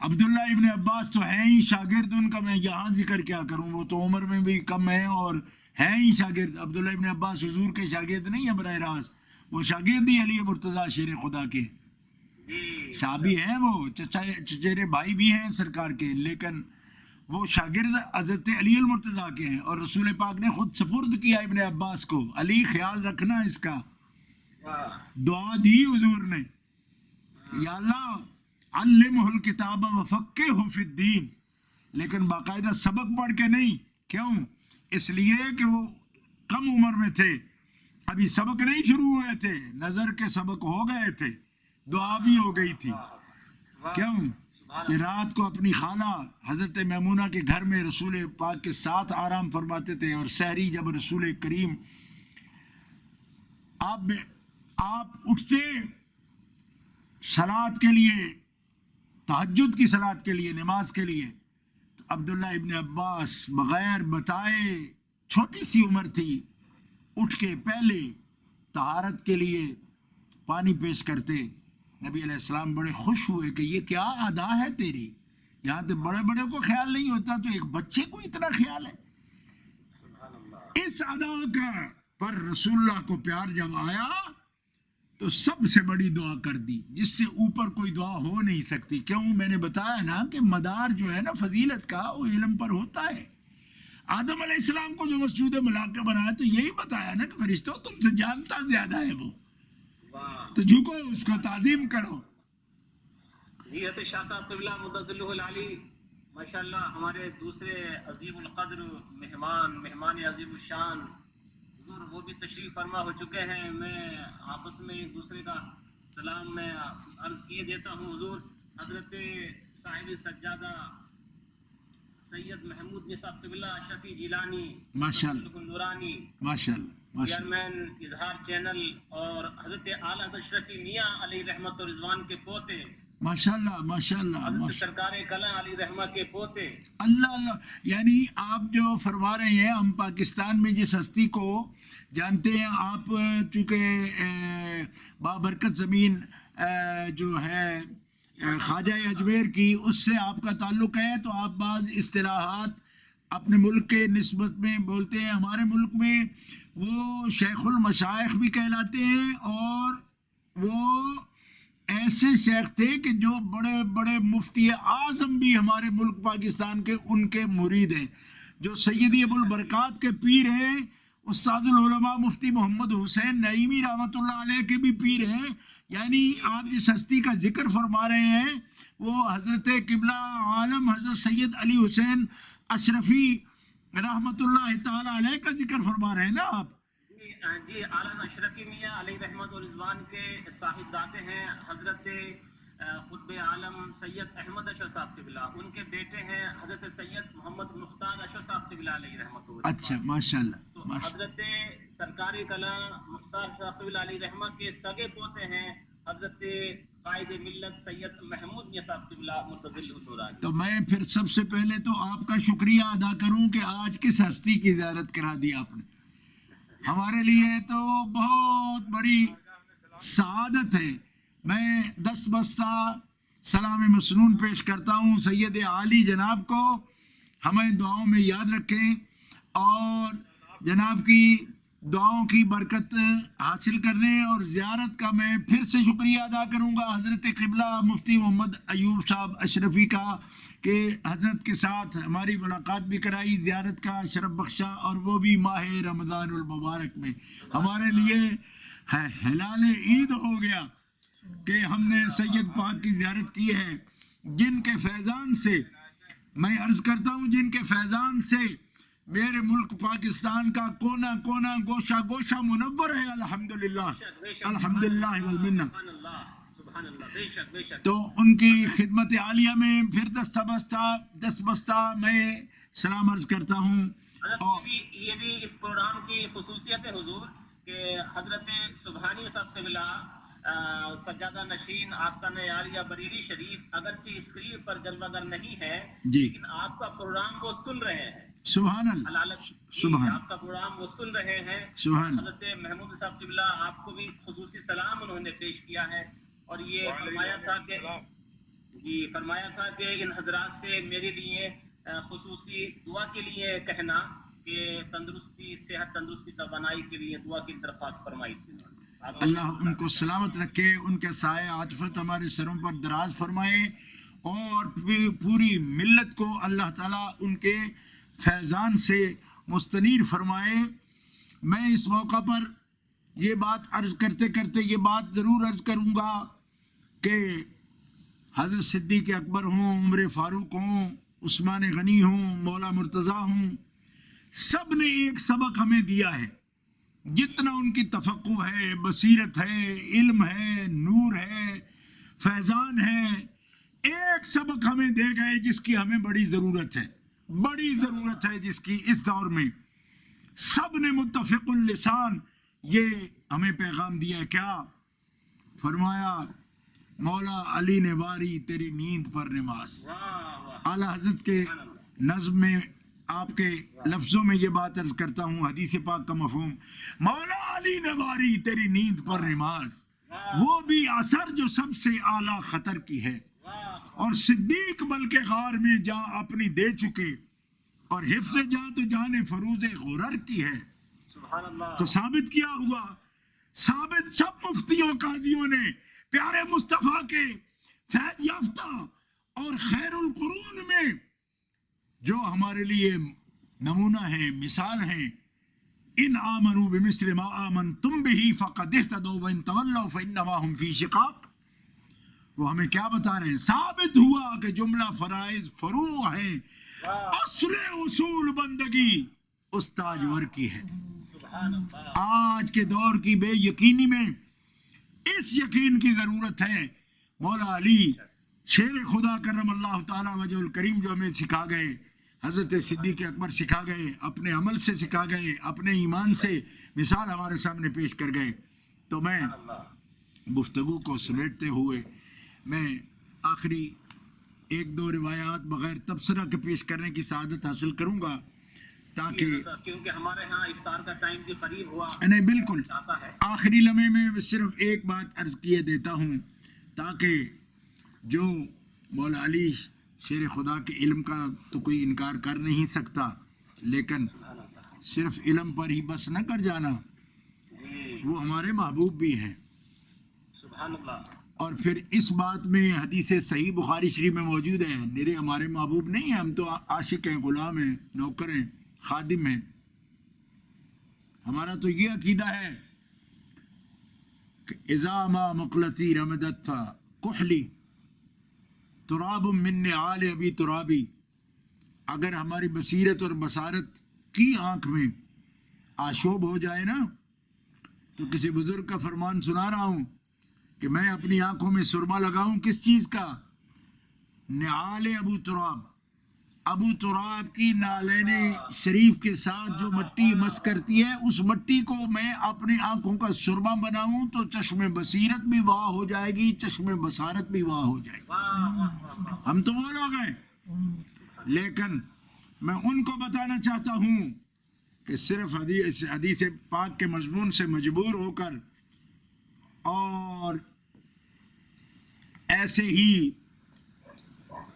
عبداللہ ابن عباس تو ہیں ہی شاگرد ان کا، میں یہاں ذکر کیا کروں، وہ تو عمر میں بھی کم ہیں اور ہیں ہی شاگرد. عبداللہ ابن عباس حضور کے شاگرد نہیں ہیں براہ راست, وہ شاگرد ہی علی مرتضیٰ شیر خدا کے جی صحابی ہیں, وہ چچیرے بھائی بھی ہیں سرکار کے, لیکن وہ شاگرد حضرت علی المرتضیٰ کے ہیں. اور رسول پاک نے خود سپرد کیا ابن عباس کو, علی خیال رکھنا اس کا. واہ دعا دی حضور نے, یا اللہ علمہ الکتاب وفقہہ فی الدین, لیکن باقاعدہ سبق پڑھ کے نہیں. کیوں؟ اس لیے کہ وہ کم عمر میں تھے, ابھی سبق نہیں شروع ہوئے تھے, نظر کے سبق ہو گئے تھے, دعا بھی ہو گئی تھی. واہ کیوں کہ رات کو اپنی خالہ حضرت میمونہ کے گھر میں رسول پاک کے ساتھ آرام فرماتے تھے, اور سحری جب رسول کریم آپ اٹھتے صلات کے لیے, تہجد کی صلات کے لیے, نماز کے لیے, تو عبداللہ ابن عباس بغیر بتائے, چھوٹی سی عمر تھی, اٹھ کے پہلے طہارت کے لیے پانی پیش کرتے. نبی علیہ السلام بڑے خوش ہوئے کہ یہ کیا ادا ہے تیری, یہاں تو بڑے بڑے کو خیال نہیں ہوتا, تو ایک بچے کو اتنا خیال ہے. اس ادا کا پر رسول اللہ کو پیار جب آیا تو سب سے بڑی دعا کر دی, جس سے اوپر کوئی دعا ہو نہیں سکتی. کیوں؟ میں نے بتایا نا کہ مدار جو ہے نا فضیلت کا, وہ علم پر ہوتا ہے. آدم علیہ السلام کو جو مسجود ملاقہ بنایا تو یہی بتایا نا کہ فرشتوں تم سے جانتا زیادہ ہے وہ, واہ. تو جھکو, اس کو تعظیم کرو. جی حضرت شاہ صاحب قبلہ مدظلہ العالی ماشاء اللہ ہمارے دوسرے عظیم القدر مہمان عظیم الشان حضور, وہ بھی تشریف فرما ہو چکے ہیں. میں آپس میں ایک دوسرے کا سلام میں عرض کیے دیتا ہوں. حضور حضرت صاحب سجادہ سید محمود نسا قبلہ اشرفی جیلانی ماشاءاللہ نورانی ماشاءاللہ ماشاءاللہ چیئرمین اظہار چینل, اور حضرت اعلیٰ حضرت اشرفی میاں علیہ رحمت و رضوان کے پوتے, ماشاءاللہ ماشاءاللہ حضرت ماشاءاللہ. سرکار کلاں علی رحمہ کے پوتے. اللہ اللہ, یعنی آپ جو فرما رہے ہیں, ہم پاکستان میں جس ہستی کو جانتے ہیں, آپ چونکہ بابرکت زمین جو ہے خواجہ اجمیر کی, اس سے آپ کا تعلق ہے, تو آپ بعض اصطلاحات اپنے ملک کے نسبت میں بولتے ہیں. ہمارے ملک میں وہ شیخ المشائخ بھی کہلاتے ہیں, اور وہ ایسے شیخ تھے کہ جو بڑے بڑے مفتی اعظم بھی ہمارے ملک پاکستان کے ان کے مرید ہیں. جو سیدی ابو البرکات کے پیر ہیں, استاد العلماء مفتی محمد حسین نعیمی رحمۃ اللہ علیہ کے بھی پیر ہیں. یعنی آپ جس ہستی کا ذکر فرما رہے ہیں وہ حضرت قبلہ عالم حضرت سید علی حسین اشرفی رحمۃ اللہ تعالی علیہ کا ذکر فرما رہے ہیں نا آپ. جی اعلیٰ اشرفی میاں علیہ رحمت و رضوان کے صاحب ذاتے ہیں حضرت قطب عالم سید احمد اشرف صاحب قبلہ, ان کے بیٹے ہیں حضرت سید محمد مختار اشرف صاحب قبلہ علیہ رحمت و رضوان. اچھا ماشاءاللہ. تو حضرت سرکاری کلاں مختار صاحب قبلہ علیہ رحمہ کے سگے پوتے ہیں حضرت قائد ملت سید محمود میاں صاحب قبلہ مدظلہ العالی. تو میں پھر سب سے پہلے تو آپ کا شکریہ ادا کروں کہ آج کس ہستی کی زیارت کرا دی آپ نے. ہمارے لیے تو بہت بڑی سعادت ہے. میں 10 بستہ سلام مسنون پیش کرتا ہوں سید عالی جناب کو, ہمیں دعاؤں میں یاد رکھیں, اور جناب کی دعاؤں کی برکت حاصل کرنے اور زیارت کا میں پھر سے شکریہ ادا کروں گا حضرت قبلہ مفتی محمد ایوب صاحب اشرفی کا, کہ حضرت کے ساتھ ہماری ملاقات بھی کرائی, زیارت کا شرف بخشا, اور وہ بھی ماہ رمضان المبارک میں. ہمارے لیے ہلال عید ہو گیا کہ ہم نے سید پاک کی زیارت کی ہے, جن کے فیضان سے میں عرض کرتا ہوں, جن کے فیضان سے میرے ملک پاکستان کا کونا کونا گوشہ گوشہ منور ہے. الحمدللہ الحمدللہ والمنہ. سبحان اللہ, بے شک بے شک. تو ان کی خدمت عالیہ میں پھر دس بستہ میں سلام عرض کرتا ہوں. اور یہ بھی اس پروگرام کی خصوصیت ہے حضور کہ حضرت سبحانی صاحب قبلہ سجادہ نشین آستانہ عالیہ بریلی شریف اگرچہ اسکرین پر جلوہ گر نہیں ہے, لیکن آپ کا پروگرام وہ سن رہے ہیں. سبحان اللہ, سبحان آپ کا پروگرام وہ سن رہے ہیں. سبحان حضرت محمود صاحب قبلہ آپ کو بھی خصوصی سلام انہوں نے پیش کیا ہے, اور یہ فرمایا تھا کہ ان حضرات سے میرے لیے خصوصی دعا کے لیے کہنا کہ تندرستی صحت تندرستی توانائی کے لیے دعا کی درخواست فرمائی تھی انہوں نے. اللہ ان کو سلامت رکھے، ان کے سائے عاطفت ہمارے سروں پر دراز فرمائے، اور پوری ملت کو اللہ تعالیٰ ان کے فیضان سے مستنیر فرمائے. میں اس موقع پر یہ بات عرض کرتے کرتے یہ بات ضرور عرض کروں گا کہ حضرت صدیق اکبر ہوں، عمر فاروق ہوں، عثمان غنی ہوں، مولا مرتضیٰ ہوں، سب نے ایک سبق ہمیں دیا ہے. جتنا ان کی تفقع ہے، بصیرت ہے، علم ہے، نور ہے، فیضان ہے، ایک سبق ہمیں دے گئے جس کی ہمیں بڑی ضرورت ہے، بڑی ضرورت ہے جس کی اس دور میں. سب نے متفق اللسان یہ ہمیں پیغام دیا ہے. کیا فرمایا؟ مولا علی نے واری تیری نیند پر نماز. اعلیٰ حضرت کے نظم میں آپ کے لفظوں میں یہ بات عرض کرتا ہوں، حدیث پاک کا مفہوم، مولا علی نے واری تیری نیند پر نماز، وہ بھی اثر جو سب سے اعلیٰ خطر کی ہے، اور صدیق بلکہ غار میں جا اپنی دے چکے، اور حفظ جاں تو جان فروز غرر کی ہے. تو ثابت کیا ہوا، ثابت سب مفتیوں قاضیوں نے پیارے مصطفیٰ کے فیض یافتہ اور خیر القرون میں جو ہمارے لیے نمونہ ہیں، مثال ہیں، ان آمنوا بمثل ما آمنتم به فقد اهتدوا وان تولوا فانما هم في شقاق. وہ ہمیں کیا بتا رہے ہیں؟ ثابت ہوا کہ جملہ فرائض فروع ہیں، اصل اصول بندگی اس تاجور کی ہے. آج کے دور کی بے یقینی میں اس یقین کی ضرورت ہے. مولا علی شیر خدا کرم اللہ تعالیٰ وجہ الکریم جو ہمیں سکھا گئے، حضرت صدیق اکبر سکھا گئے، اپنے عمل سے سکھا گئے، اپنے ایمان سے مثال ہمارے سامنے پیش کر گئے. تو میں گفتگو کو سمیٹتے ہوئے میں آخری ایک دو روایات بغیر تبصرہ کے پیش کرنے کی سعادت حاصل کروں گا، تاکہ کیونکہ ہمارے ہاں افطار کا ٹائم بھی قریب ہوا. نہیں بالکل، آخری لمحے میں صرف ایک بات عرض کیے دیتا ہوں، تاکہ جو مولا علی شیر خدا کے علم کا تو کوئی انکار کر نہیں سکتا، لیکن صرف علم پر ہی بس نہ کر جانا، وہ ہمارے محبوب بھی ہیں. سبحان اللہ. اور پھر اس بات میں حدیث صحیح بخاری شریف میں موجود ہے، میرے ہمارے محبوب نہیں ہیں، ہم تو عاشق ہیں، غلام ہیں، نوکر ہیں، خادم ہیں. ہمارا تو یہ عقیدہ ہے کہ اذا ما مقلتی رمدت فکحلی تراب من نعال ابی ترابی. اگر ہماری بصیرت اور بصارت کی آنکھ میں آشوب ہو جائے نا، تو کسی بزرگ کا فرمان سنا رہا ہوں کہ میں اپنی آنکھوں میں سرما لگاؤں کس چیز کا؟ نعال ابو تراب، ابو تراب کی نالین شریف کے ساتھ جو مٹی مس کرتی ہے، اس مٹی کو میں اپنی آنکھوں کا سرما بناؤں تو چشم بصیرت بھی واہ ہو جائے گی، چشم بصارت بھی واہ ہو جائے گی. ہم تو وہ لوگ ہیں، لیکن میں ان کو بتانا چاہتا ہوں کہ صرف حدیث پاک کے مضمون سے مجبور ہو کر اور ایسے ہی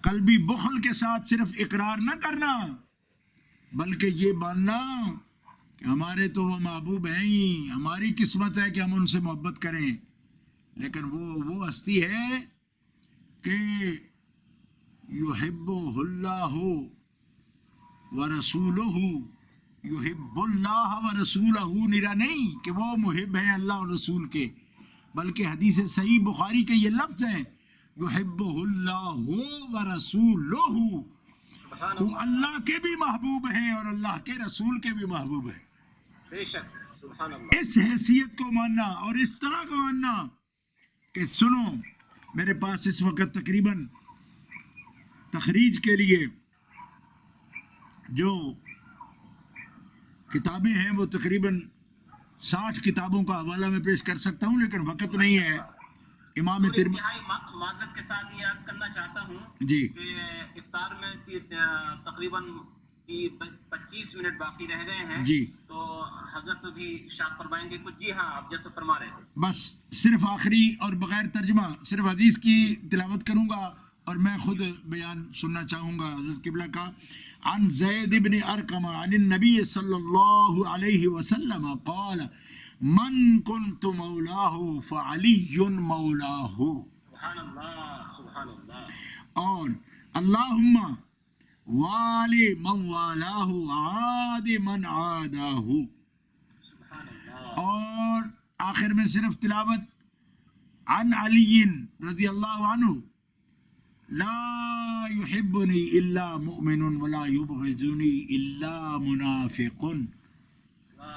قلبی بخل کے ساتھ صرف اقرار نہ کرنا، بلکہ یہ ماننا کہ ہمارے تو وہ محبوب ہیں ہی، ہماری قسمت ہے کہ ہم ان سے محبت کریں. لیکن وہ ہستی ہے کہ یحبہ اللہ ورسولہ، یحب اللہ ورسولہ، نرا نہیں کہ وہ محب ہیں اللہ اور رسول کے، بلکہ حدیث صحیح بخاری کے یہ لفظ ہے یحبہ اللہ ورسولہ، تو اللہ کے بھی محبوب ہیں اور اللہ کے رسول کے بھی محبوب ہیں. بے شک. سبحان اللہ. اس حیثیت کو ماننا اور اس طرح کا ماننا کہ سنو، میرے پاس اس وقت تقریباً تخریج کے لیے جو کتابیں ہیں وہ تقریباً 60 کتابوں کا حوالہ میں پیش کر سکتا ہوں، لیکن وقت نہیں ہے. امام انتہائی معذرت کے ساتھ یہ عرض کرنا چاہتا ہوں جی کہ افطار میں تقریباً 25 منٹ باقی رہ گئے ہیں جی، تو حضرت بھی ارشاد فرمائیں گے کچھ. جی ہاں، آپ جیسے فرما رہے تھے. بس صرف آخری اور بغیر ترجمہ صرف حدیث کی تلاوت کروں گا، اور میں خود بیان سننا چاہوں گا حضرت قبلہ کا. عن زید بن ارقم عن النبی صلی اللہ علیہ وسلم قال من كنت مولاه فعلی مولاه. سبحان اللہ سبحان اللہ. اور اللہم والی من والاه عاد من عاداه. سبحان اللہ. اور آخر میں صرف تلاوت عن علی رضی اللہ عنہ لا يحبني الا مؤمن ولا يبغضني الا منافق.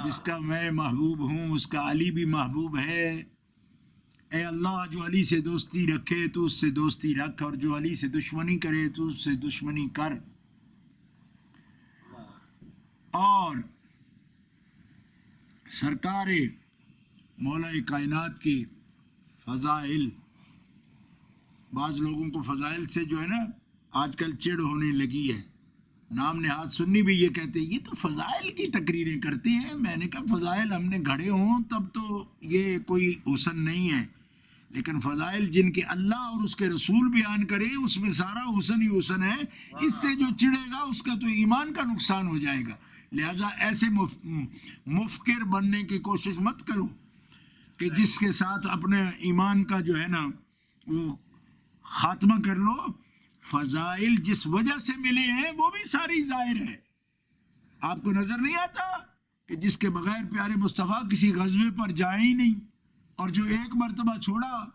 جس کا میں محبوب ہوں اس کا علی بھی محبوب ہے. اے اللہ جو علی سے دوستی رکھے تو اس سے دوستی رکھ، اور جو علی سے دشمنی کرے تو اس سے دشمنی کر. اور سرکار مولا کائنات کی فضائل، بعض لوگوں کو فضائل سے جو ہے نا آج کل چڑ ہونے لگی ہے. نام نہاد سنی بھی یہ کہتے ہیں یہ تو فضائل کی تقریریں کرتے ہیں. میں نے کہا فضائل ہم نے گھڑے ہوں تب تو یہ کوئی حسن نہیں ہے، لیکن فضائل جن کے اللہ اور اس کے رسول بیان کرے اس میں سارا حسن ہی حسن ہے. اس سے جو چڑھے گا اس کا تو ایمان کا نقصان ہو جائے گا. لہذا ایسے مفکر بننے کی کوشش مت کرو کہ جس کے ساتھ اپنے ایمان کا جو ہے نا وہ خاتمہ کر لو. فضائل جس وجہ سے ملے ہیں وہ بھی ساری ظاہر ہے. آپ کو نظر نہیں آتا کہ جس کے بغیر پیارے مصطفیٰ کسی غزوے پر جائے ہی نہیں، اور جو ایک مرتبہ چھوڑا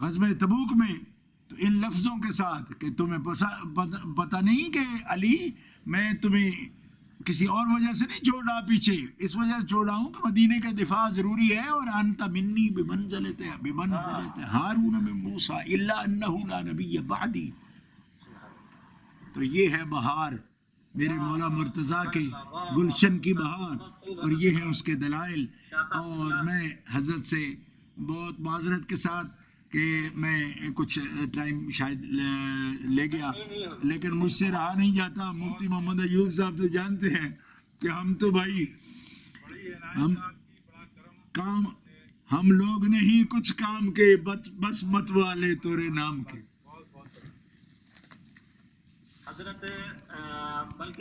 غزوہ تبوک میں تو ان لفظوں کے ساتھ کہ تمہیں پتہ نہیں کہ علی میں تمہیں کسی اور وجہ سے نہیں چھوڑ رہا پیچھے، اس وجہ سے چھوڑ رہا ہوں کہ مدینے کا دفاع ضروری ہے. اور انت منی بمنزلت ہارون من موسیٰ الا انہ لا نبی بعدی. تو یہ ہے بہار میرے مولا مرتضیٰ کے گلشن کی بہار، اور یہ ہیں اس کے دلائل. اور میں حضرت سے بہت معذرت کے ساتھ کہ میں کچھ ٹائم شاید لے گیا، لیکن مجھ سے رہا نہیں جاتا. مفتی محمد ایوب صاحب تو جانتے ہیں کہ ہم تو بھائی ہم لوگ نہیں کچھ کام کے بس مت والے تورے نام کے. حضرت بلکہ